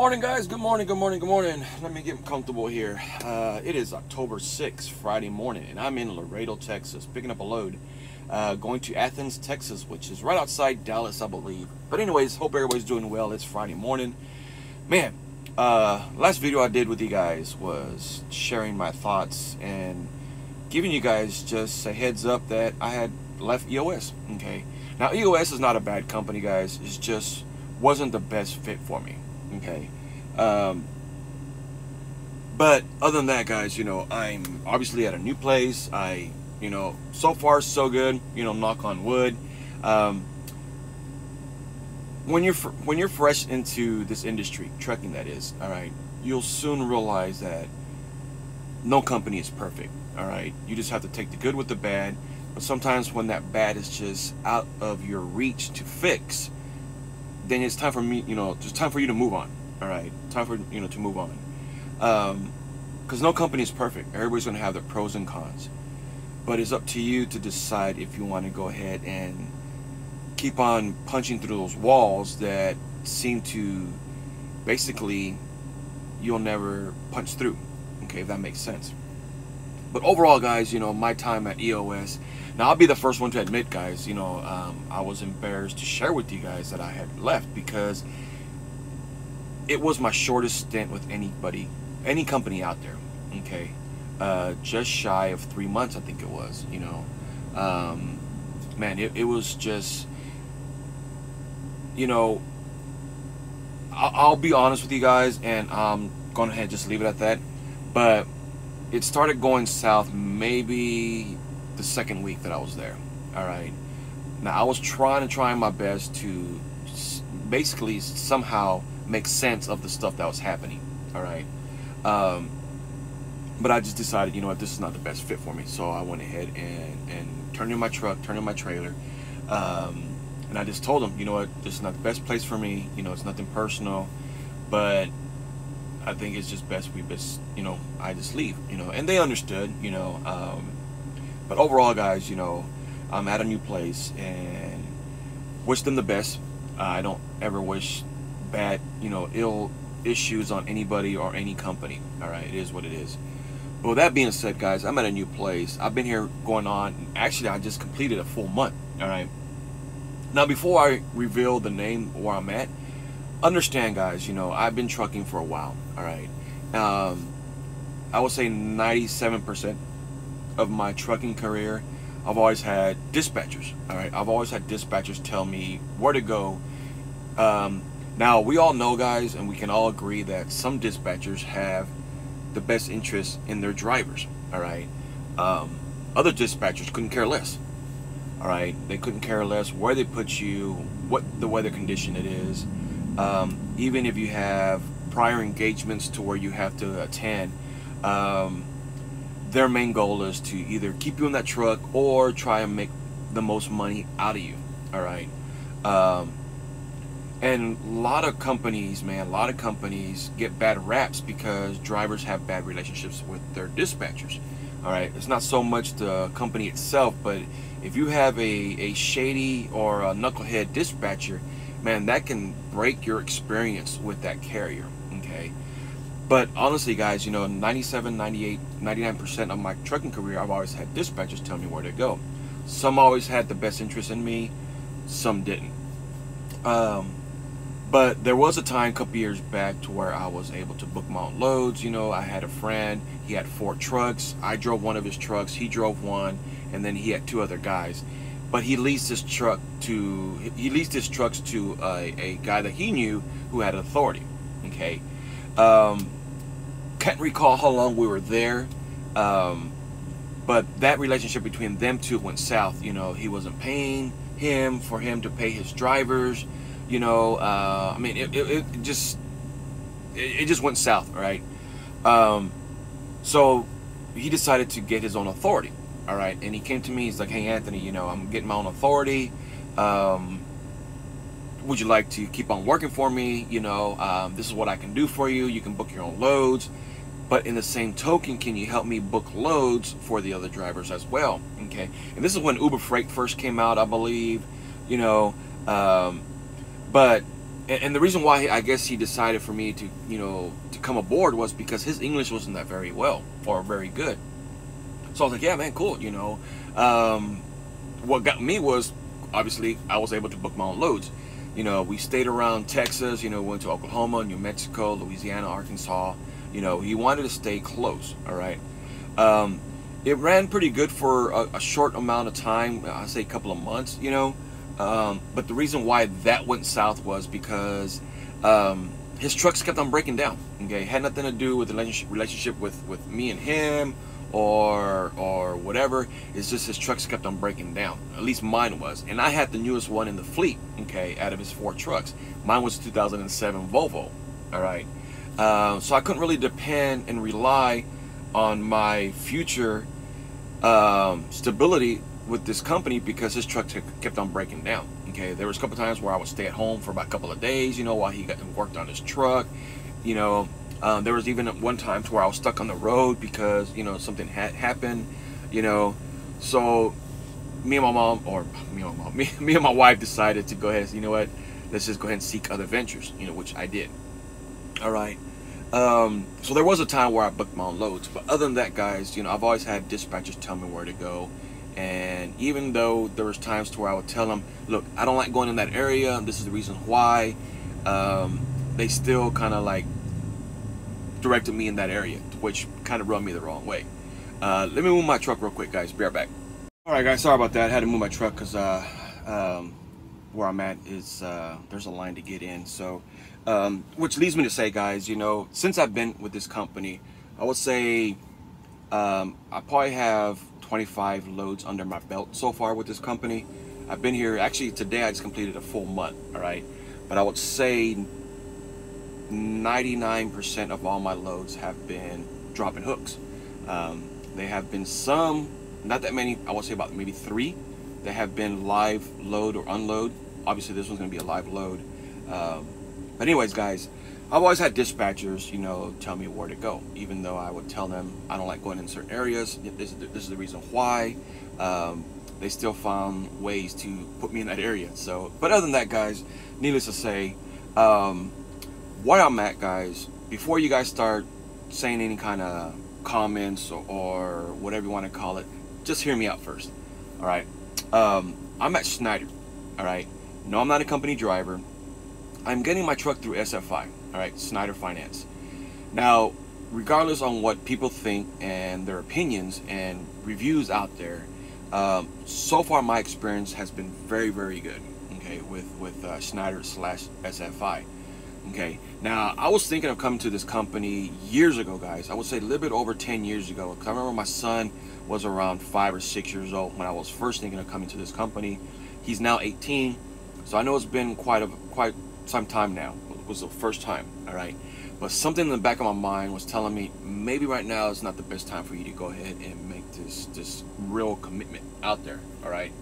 morning, guys. Good morning, good morning, good morning. Let me get comfortable here. It is October 6th, Friday morning, and I'm in Laredo, Texas, picking up a load, going to Athens, Texas, which is right outside Dallas, I believe. But anyways, hope everybody's doing well. It's Friday morning. Man, last video I did with you guys was sharing my thoughts and giving you guys just a heads up that I had left EOS, okay? Now, EOS is not a bad company, guys. It's just wasn't the best fit for me. Okay, but other than that, guys, you know, I'm obviously at a new place. So far so good. You know, knock on wood. When you're fresh into this industry, trucking, that is, all right, you'll soon realize that no company is perfect. All right, you just have to take the good with the bad. But sometimes when that bad is just out of your reach to fix, then it's time for me, just time for you to move on. All right, time for to move on, because no company is perfect. Everybody's going to have their pros and cons, but it's up to you to decide if you want to go ahead and keep on punching through those walls that seem to basically you'll never punch through. Okay, if that makes sense. But overall, guys, my time at EOS. Now, I'll be the first one to admit, guys, I was embarrassed to share with you guys that I had left because it was my shortest stint with any company out there, okay? Just shy of 3 months, I think it was, Man, it was just, I'll be honest with you guys, and I'm going ahead and just leave it at that, but it started going south maybe the second week that I was there. All right. Now, I was trying my best to basically somehow make sense of the stuff that was happening. All right. But I just decided, this is not the best fit for me. So I went ahead and turned in my truck, turned in my trailer. And I just told them, this is not the best place for me. It's nothing personal, but I think it's just best I just leave, and they understood, but overall, guys, I'm at a new place and wish them the best. I don't ever wish bad, ill issues on anybody or any company. All right, it is what it is. But with that being said, guys, I'm at a new place. I've been here going on, actually, I just completed a full month. All right. Now, before I reveal the name where I'm at, understand, guys, I've been trucking for a while. All right. I would say 97% of my trucking career, I've always had dispatchers. All right. I've always had dispatchers tell me where to go. Now, we all know, guys, and we can all agree that some dispatchers have the best interest in their drivers. All right. Other dispatchers couldn't care less. All right. They couldn't care less where they put you, what the weather condition it is. Even if you have prior engagements to where you have to attend, their main goal is to either keep you in that truck or try and make the most money out of you. All right. And a lot of companies, man, get bad raps because drivers have bad relationships with their dispatchers. All right. It's not so much the company itself, but if you have a shady or a knucklehead dispatcher, man, that can break your experience with that carrier. Okay. But honestly, guys, 97, 98, 99% of my trucking career, I've always had dispatchers tell me where to go. Some always had the best interest in me, some didn't. But there was a time a couple years back to where I was able to book my own loads. I had a friend, he had 4 trucks. I drove one of his trucks, he drove one, and then he had 2 other guys. But he leased his trucks to a guy that he knew who had authority. Okay. Can't recall how long we were there, but that relationship between them two went south. He wasn't paying him for him to pay his drivers. I mean, it just went south, right? So he decided to get his own authority. All right, and he came to me. He's like, "Hey, Anthony, I'm getting my own authority. Would you like to keep on working for me? This is what I can do for you. You can book your own loads, but in the same token, can you help me book loads for the other drivers as well?" Okay, and this is when Uber Freight first came out, I believe. But And the reason why I guess he decided for me to, to come aboard was because his English wasn't that very well or very good. So I was like, yeah, man, cool. What got me was obviously I was able to book my own loads. We stayed around Texas. Went to Oklahoma, New Mexico, Louisiana, Arkansas. He wanted to stay close. All right. It ran pretty good for a short amount of time. I say a couple of months. But the reason why that went south was because his trucks kept on breaking down. Okay, it had nothing to do with the relationship with me and him or whatever. It's just his trucks kept on breaking down. At least mine was, and I had the newest one in the fleet. Okay, out of his 4 trucks, mine was a 2007 Volvo. All right, so I couldn't really depend and rely on my future stability with this company because his truck kept on breaking down. Okay, there was a couple times where I would stay at home for about a couple of days, while he got worked on his truck. There was even one time to where I was stuck on the road because something had happened. So me and my wife decided to go ahead and say, let's just go ahead and seek other ventures. Which I did. All right. So there was a time where I booked my own loads, but other than that, guys, I've always had dispatchers tell me where to go. And even though there was times to where I would tell them, look, I don't like going in that area, this is the reason why, they still kind of like directed me in that area, which kind of rubbed me the wrong way. Let me move my truck real quick, guys. Be right back. All right, guys, sorry about that. I had to move my truck because where I'm at is there's a line to get in. So which leads me to say, guys, since I've been with this company, I would say I probably have 25 loads under my belt so far with this company. I've been here, actually today I just completed a full month. All right, but I would say 99% of all my loads have been dropping hooks. There have been some, not that many, I would say about maybe 3 that have been live load or unload. Obviously this one's going to be a live load. But anyways, guys, I've always had dispatchers, tell me where to go, even though I would tell them I don't like going in certain areas. This is the reason why. They still found ways to put me in that area. So, but other than that, guys, needless to say, where I'm at, guys, before you guys start saying any kind of comments or whatever you want to call it, just hear me out first. All right. I'm at Schneider. All right. No, I'm not a company driver. I'm getting my truck through SFI. All right, Schneider Finance. Now, regardless on what people think and their opinions and reviews out there, so far my experience has been very, very good. Okay, with Schneider / SFI. Okay, now I was thinking of coming to this company years ago, guys. I would say a little bit over 10 years ago. I remember my son was around 5 or 6 years old when I was first thinking of coming to this company. He's now 18, so I know it's been quite some time now. It was the first time. All right, but something in the back of my mind was telling me maybe right now is not the best time for you to go ahead and make this real commitment out there. All right,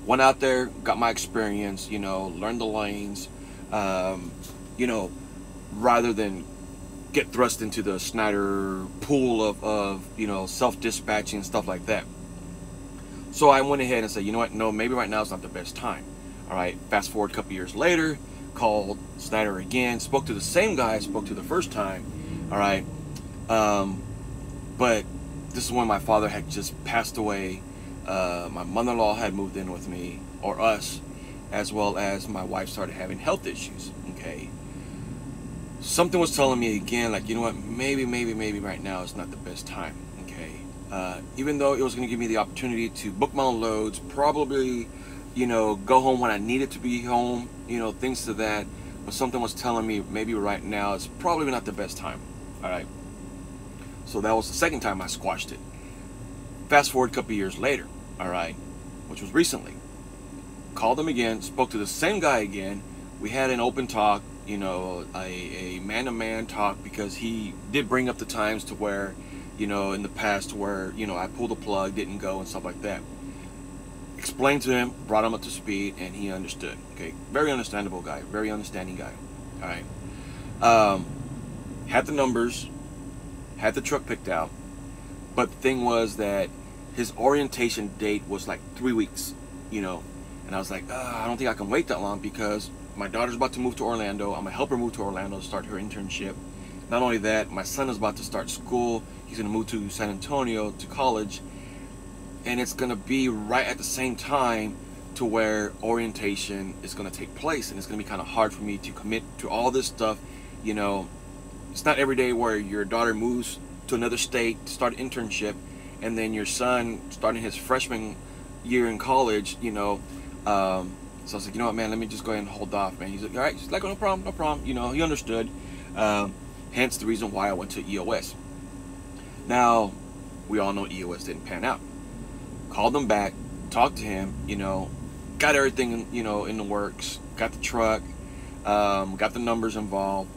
went out there, got my experience, learned the lanes, rather than get thrust into the Schneider pool of self-dispatching and stuff like that. So I went ahead and said, you know what, no, maybe right now is not the best time. All right, fast forward a couple years later, called Schneider again, spoke to the same guy I spoke to the first time. All right, but this is when my father had just passed away. My mother-in-law had moved in with me, or us, as well as my wife started having health issues. Okay, something was telling me again, like, you know what, maybe right now is not the best time. Okay, even though it was going to give me the opportunity to book my own loads, probably, go home when I needed to be home, things to that, but something was telling me maybe right now is probably not the best time. All right, so that was the second time I squashed it. Fast forward a couple years later, all right, which was recently, called them again, spoke to the same guy again. We had an open talk, a man-to-man talk, because he did bring up the times to where, in the past where, I pulled the plug, didn't go and stuff like that. Explained to him, brought him up to speed, and he understood. Okay, very understandable guy, very understanding guy. All right, had the numbers, had the truck picked out, but the thing was that his orientation date was like 3 weeks, and I was like, I don't think I can wait that long, because my daughter's about to move to Orlando. I'm gonna help her move to Orlando to start her internship. Not only that, my son is about to start school. He's gonna move to San Antonio to college, and it's gonna be right at the same time to where orientation is gonna take place, and it's gonna be kind of hard for me to commit to all this stuff. You know, it's not every day where your daughter moves to another state to start an internship, and then your son starting his freshman year in college. You know, so I was like, you know what, man, let me just go ahead and hold off, man. He's like, all right. He's like, oh, no problem, no problem. You know, he understood. Hence the reason why I went to EOS. Now, we all know EOS didn't pan out. Called them back, talked to him, you know, got everything, you know, in the works, got the truck, got the numbers involved.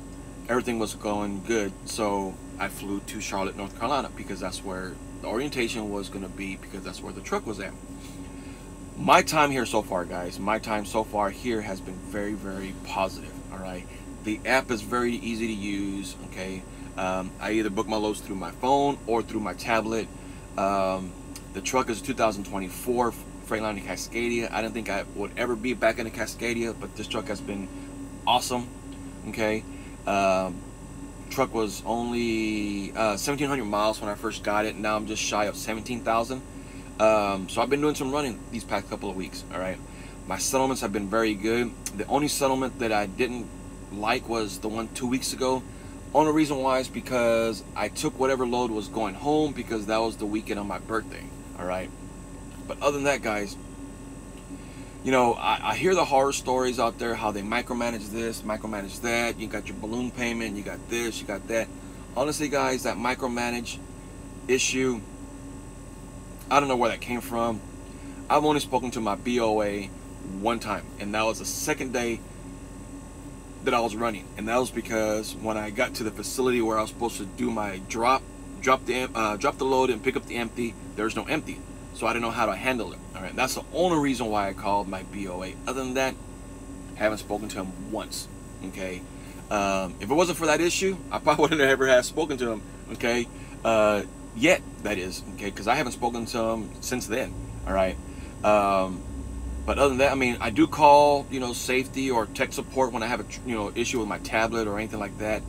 Everything was going good. So I flew to Charlotte, North Carolina, because that's where the orientation was going to be, because that's where the truck was at. My time here so far, guys, my time so far here has been very, very positive, all right? The app is very easy to use, okay? I either book my loads through my phone or through my tablet. The truck is 2024 Freightliner Cascadia. I didn't think I would ever be back in a Cascadia, but this truck has been awesome, okay? Truck was only 1,700 miles when I first got it, and now I'm just shy of 17,000. So I've been doing some running these past couple of weeks, all right? My settlements have been very good. The only settlement that I didn't like was the one 2 weeks ago. Only reason why is because I took whatever load was going home, because that was the weekend of my birthday, all right? But other than that, guys, you know, I hear the horror stories out there, how they micromanage this, micromanage that. You got your balloon payment, you got this, you got that. Honestly, guys, that micromanage issue, I don't know where that came from. I've only spoken to my BOA one time, and that was the second day that I was running, and that was because when I got to the facility where I was supposed to do my drop the load and pick up the empty, there's no empty, so I didn't know how to handle it. All right, that's the only reason why I called my BOA. Other than that, I haven't spoken to him once. Okay, if it wasn't for that issue, I probably wouldn't have ever have spoken to him. Okay, yet that is okay, because I haven't spoken to him since then. All right. But other than that, I mean, I do call, you know, safety or tech support when I have a, you know, issue with my tablet or anything like that.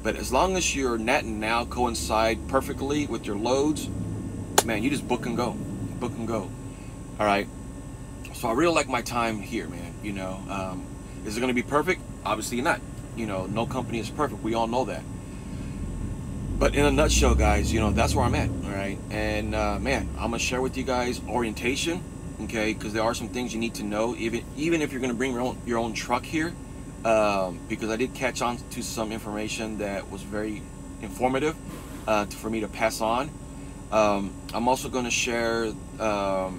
But as long as your NAT and NOW coincide perfectly with your loads, man, you just book and go, book and go. All right. So I really like my time here, man. You know, is it going to be perfect? Obviously not. You know, no company is perfect. We all know that. But in a nutshell, guys, you know, that's where I'm at. All right. And man, I'm gonna share with you guys orientation. Okay, because there are some things you need to know, even if you're going to bring your own truck here, because I did catch on to some information that was very informative for me to pass on. I'm also going to share the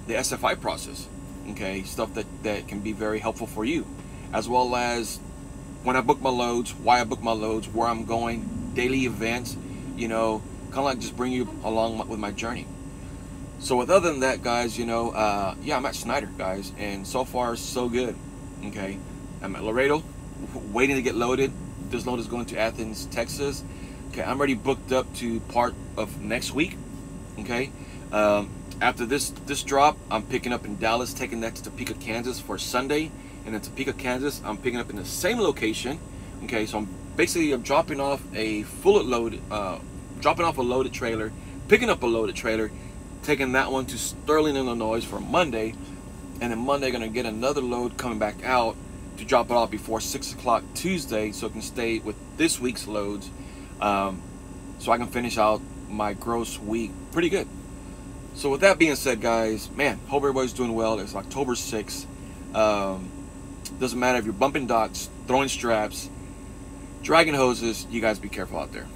SFI process, okay, stuff that can be very helpful for you, as well as when I book my loads, why I book my loads, where I'm going, daily events, you know, kind of like just bring you along with my journey. So with other than that, guys, you know, yeah, I'm at Schneider, guys, and so far so good. Okay, I'm at Laredo, waiting to get loaded. This load is going to Athens, Texas. Okay, I'm already booked up to part of next week. Okay, after this drop, I'm picking up in Dallas, taking that to Topeka, Kansas for Sunday, and in Topeka, Kansas, I'm picking up in the same location. Okay, so I'm dropping off a loaded trailer, picking up a loaded trailer, taking that one to Sterling, Illinois for Monday, and then Monday gonna get another load coming back out to drop it off before 6 o'clock Tuesday, so it can stay with this week's loads, so I can finish out my gross week pretty good. So with that being said, guys, man, hope everybody's doing well. It's October 6th. Doesn't matter if you're bumping docks, throwing straps, dragging hoses, you guys be careful out there.